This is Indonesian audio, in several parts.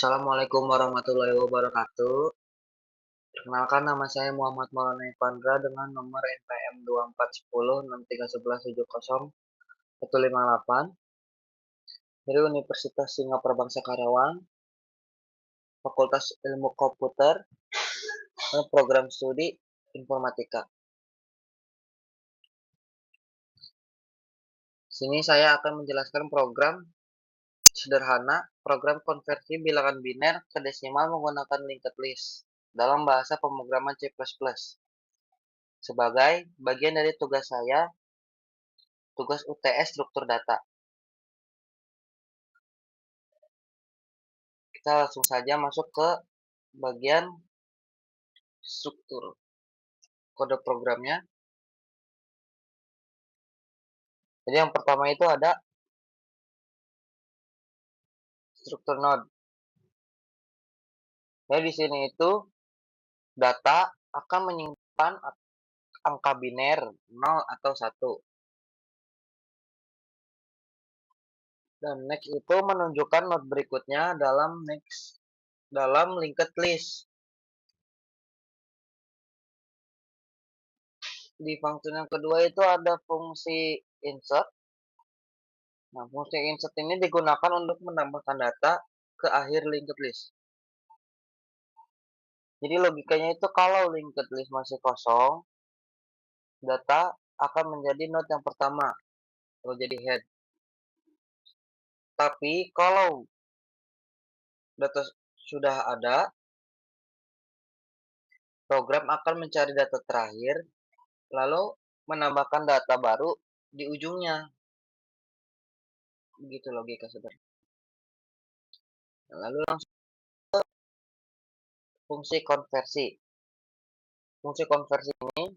Assalamualaikum warahmatullahi wabarakatuh. Perkenalkan nama saya Muhammad Maulana Ivandra dengan nomor NPM 24106370 158 dari Universitas Singapura Bangsa Karawang, Fakultas Ilmu Komputer, Program Studi Informatika. Sini saya akan menjelaskan program sederhana, program konversi bilangan biner ke desimal menggunakan linked list dalam bahasa pemrograman C++. Sebagai bagian dari tugas saya, tugas UTS struktur data. Kita langsung saja masuk ke bagian struktur kode programnya. Jadi yang pertama itu ada struktur node. Jadi di sini itu data akan menyimpan angka biner 0 atau 1. Dan next itu menunjukkan node berikutnya dalam linked list. Di fungsi yang kedua itu ada fungsi insert. Nah, fungsi insert ini digunakan untuk menambahkan data ke akhir linked list. Jadi logikanya itu kalau linked list masih kosong, data akan menjadi node yang pertama atau jadi head. Tapi kalau data sudah ada, program akan mencari data terakhir lalu menambahkan data baru di ujungnya. Begitu logika sebenarnya. Lalu langsung ke fungsi konversi. Fungsi konversi ini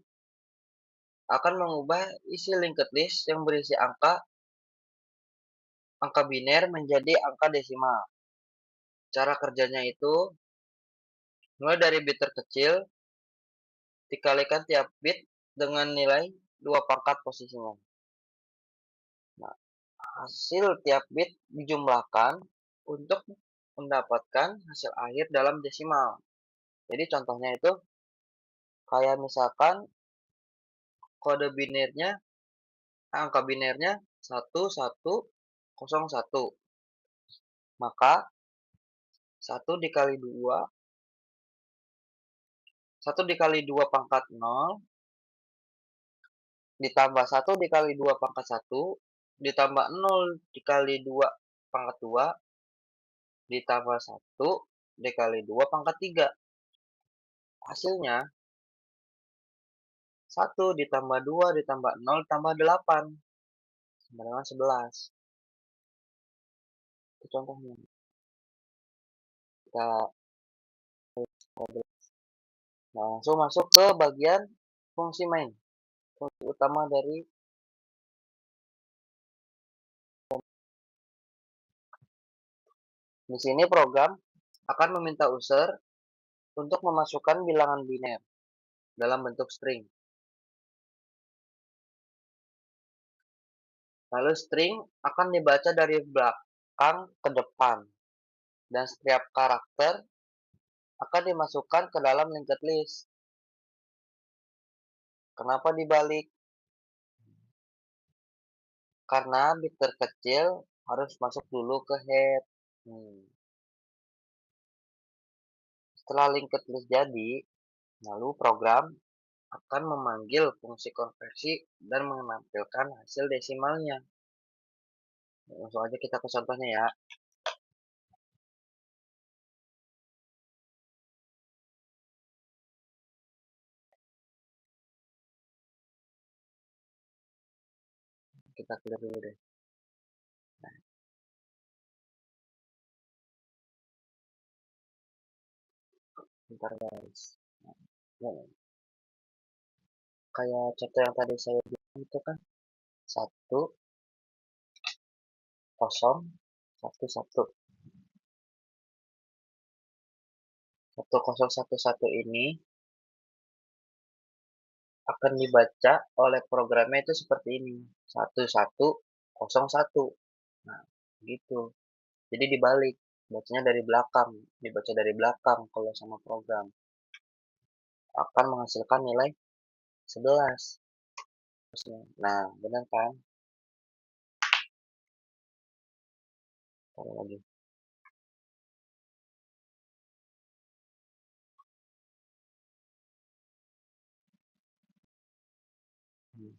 akan mengubah isi linked list yang berisi angka biner menjadi angka desimal. Cara kerjanya itu mulai dari bit terkecil dikalikan tiap bit dengan nilai 2 pangkat posisinya. Nah, hasil tiap bit dijumlahkan untuk mendapatkan hasil akhir dalam desimal. Jadi contohnya itu kayak misalkan kode binernya, angka binernya 1101. Maka 1 dikali 2 pangkat 0 ditambah 1 dikali 2 pangkat 1 ditambah 0 dikali 2 pangkat 2 ditambah 1 dikali 2 pangkat 3. Hasilnya 1 ditambah 2 ditambah 0 ditambah 8 sama dengan 11. Itu contohnya. Kita langsung masuk ke bagian fungsi main. Fungsi utama dari di sini program akan meminta user untuk memasukkan bilangan biner dalam bentuk string. Lalu string akan dibaca dari belakang ke depan dan setiap karakter akan dimasukkan ke dalam linked list. Kenapa dibalik? Karena bit terkecil harus masuk dulu ke head. Setelah linked list jadi, lalu program akan memanggil fungsi konversi dan menampilkan hasil desimalnya. Langsung aja kita ke contohnya ya. Kita clear dulu deh. Bentar guys. Kayak contoh yang tadi saya bilang itu kan 1 0 1 1. 1011 ini akan dibaca oleh programnya itu seperti ini. 1101. Nah, gitu. Jadi dibalik. bacanya dari belakang, dibaca dari belakang kalau sama program. Akan menghasilkan nilai 11. Nah, benar kan? Taruh lagi. Hmm.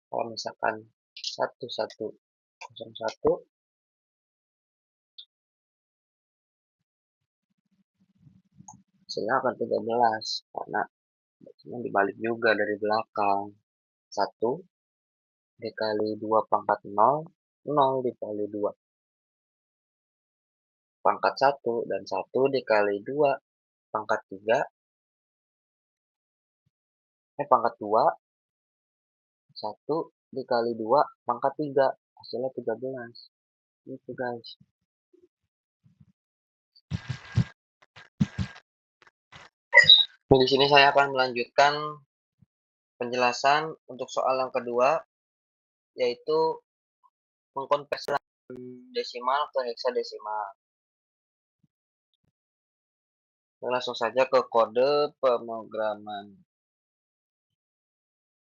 Kalau misalkan 1101 hasilnya akan 13 karena bacanya dibalik juga dari belakang. 1 dikali 2 pangkat 0, 0 dikali 2 pangkat 1, dan 1 dikali 2 pangkat 3, pangkat 2, 1 dikali 2 pangkat 3, hasilnya 13. Itu guys. Di sini saya akan melanjutkan penjelasan untuk soal yang kedua, yaitu mengkonversi desimal ke heksadesimal. Langsung saja ke kode pemrograman.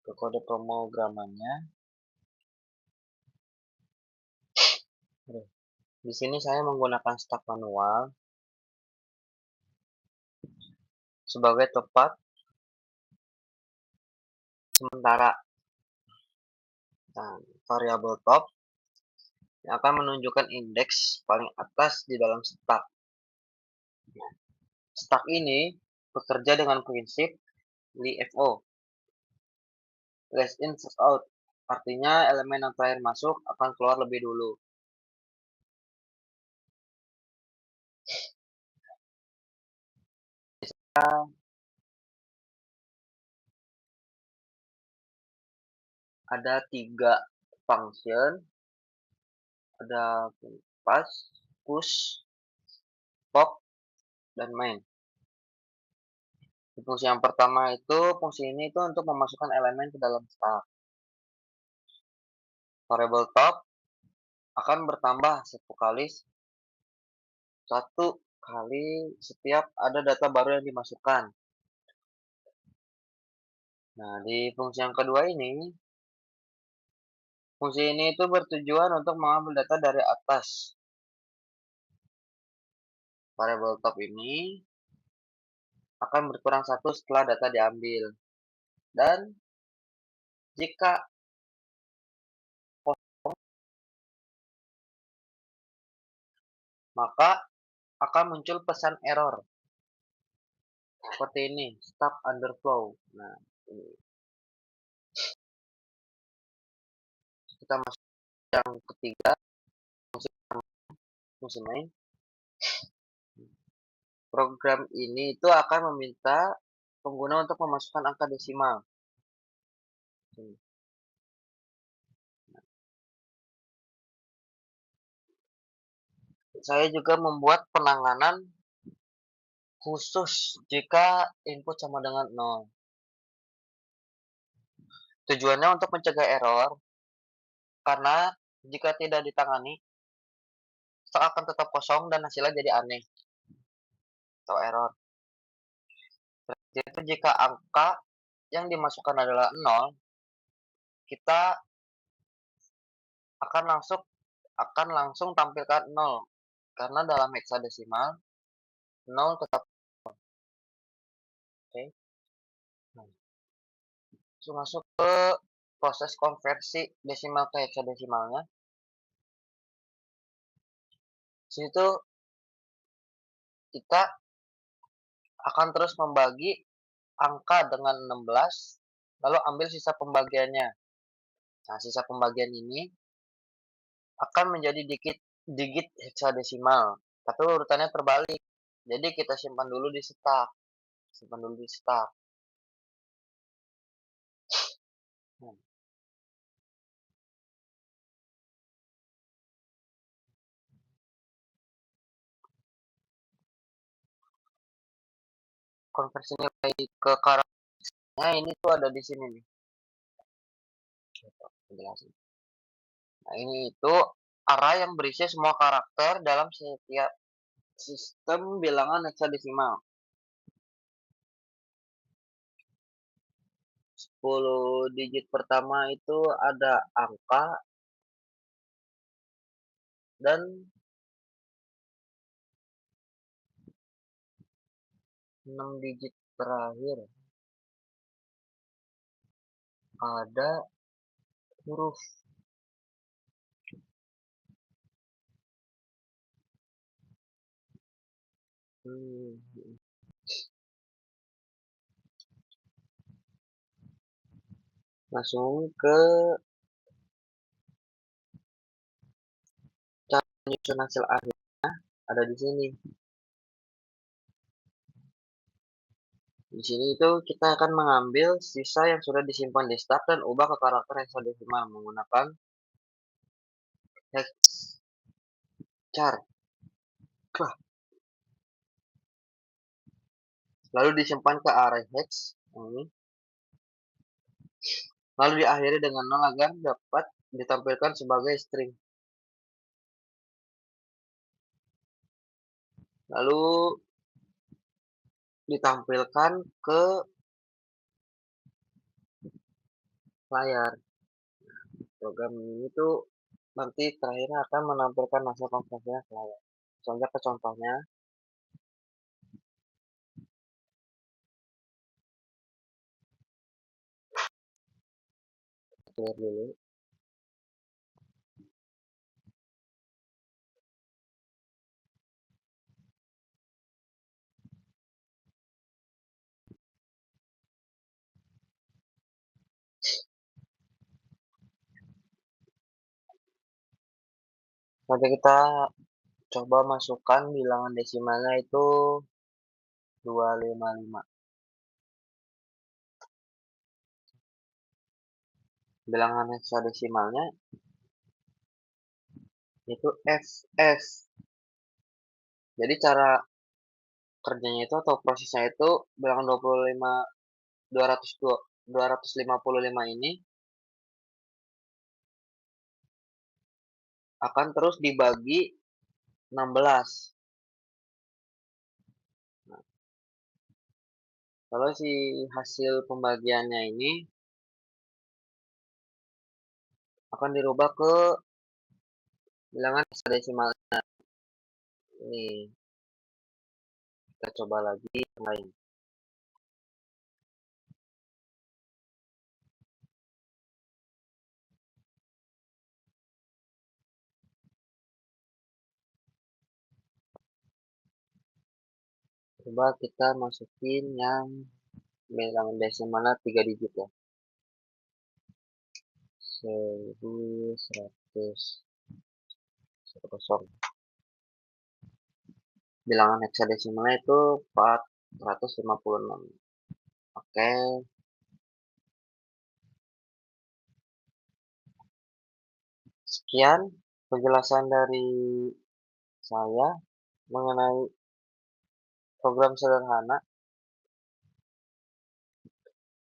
Ke kode pemrogramannya. Di sini saya menggunakan start manual sebagai tempat sementara. Nah, variabel top yang akan menunjukkan indeks paling atas di dalam stack. Stack ini bekerja dengan prinsip LIFO, last in first out. Artinya elemen yang terakhir masuk akan keluar lebih dulu. Ada 3 function, ada pass, push, pop, dan main. Di fungsi yang pertama itu, fungsi ini itu untuk memasukkan elemen ke dalam stack. Variable top akan bertambah satu kali setiap ada data baru yang dimasukkan. Nah, di fungsi yang kedua ini, fungsi ini itu bertujuan untuk mengambil data dari atas. Variable top ini akan berkurang 1 setelah data diambil. Dan jika maka akan muncul pesan error seperti ini, stuck underflow. Nah, ini kita masuk yang ketiga, fungsi main. Program ini itu akan meminta pengguna untuk memasukkan angka desimal. Saya juga membuat penanganan khusus jika input sama dengan 0. Tujuannya untuk mencegah error, karena jika tidak ditangani, stok akan tetap kosong dan hasilnya jadi aneh atau error. Jadi jika angka yang dimasukkan adalah 0, kita akan langsung tampilkan 0, karena dalam heksadesimal 0 tetap. Oke. Nah, masuk ke proses konversi desimal ke heksadesimalnya. Situ kita akan terus membagi angka dengan 16, lalu ambil sisa pembagiannya. Nah, sisa pembagian ini akan menjadi digit heksadesimal, tapi urutannya terbalik. Jadi kita simpan dulu di stack. Hmm. Konversi nilai ke karakternya ini tuh ada di sini nih. Penjelasan. Nah, ini itu array yang berisi semua karakter dalam setiap sistem bilangan heksadesimal. 10 digit pertama itu ada angka dan 6 digit terakhir ada huruf. Hmm. Langsung ke cara menyusun hasil akhir ada di sini. Di sini itu kita akan mengambil sisa yang sudah disimpan di start dan ubah ke karakter hexadesimal menggunakan hex char. Lalu disimpan ke array hex ini. Lalu diakhiri dengan 0 agar dapat ditampilkan sebagai string. Lalu ditampilkan ke layar. Program ini tuh nanti terakhirnya akan menampilkan hasil konversinya ke layar. Contoh ke contohnya, clear dulu. Nanti kita coba masukkan bilangan desimalnya itu 255. Bilangan hexadesimalnya itu FF. Jadi cara kerjanya itu atau prosesnya itu bilangan 255 ini akan terus dibagi 16. Nah, kalau si hasil pembagiannya ini akan dirubah ke bilangan hexadesimal ini. Kita coba lagi yang lain. Coba kita masukin yang bilangan desimalnya 3 digit ya. 1100. Bilangan hexadesimalnya itu 456. Oke, sekian penjelasan dari saya mengenai program sederhana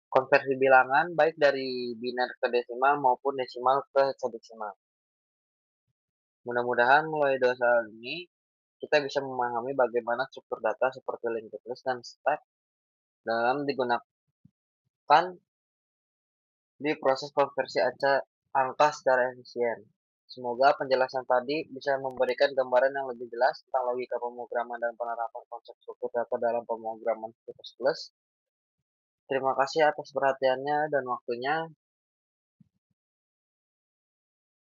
konversi bilangan baik dari biner ke desimal maupun desimal ke hexadesimal. Mudah-mudahan mulai dari saat ini kita bisa memahami bagaimana struktur data seperti linked list dan stack dalam digunakan di proses konversi angka secara efisien. Semoga penjelasan tadi bisa memberikan gambaran yang lebih jelas tentang logika pemrograman dan penerapan konsep struktur data dalam pemrograman C++. Terima kasih atas perhatiannya dan waktunya.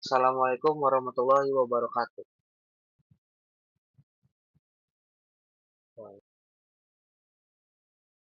Assalamualaikum warahmatullahi wabarakatuh.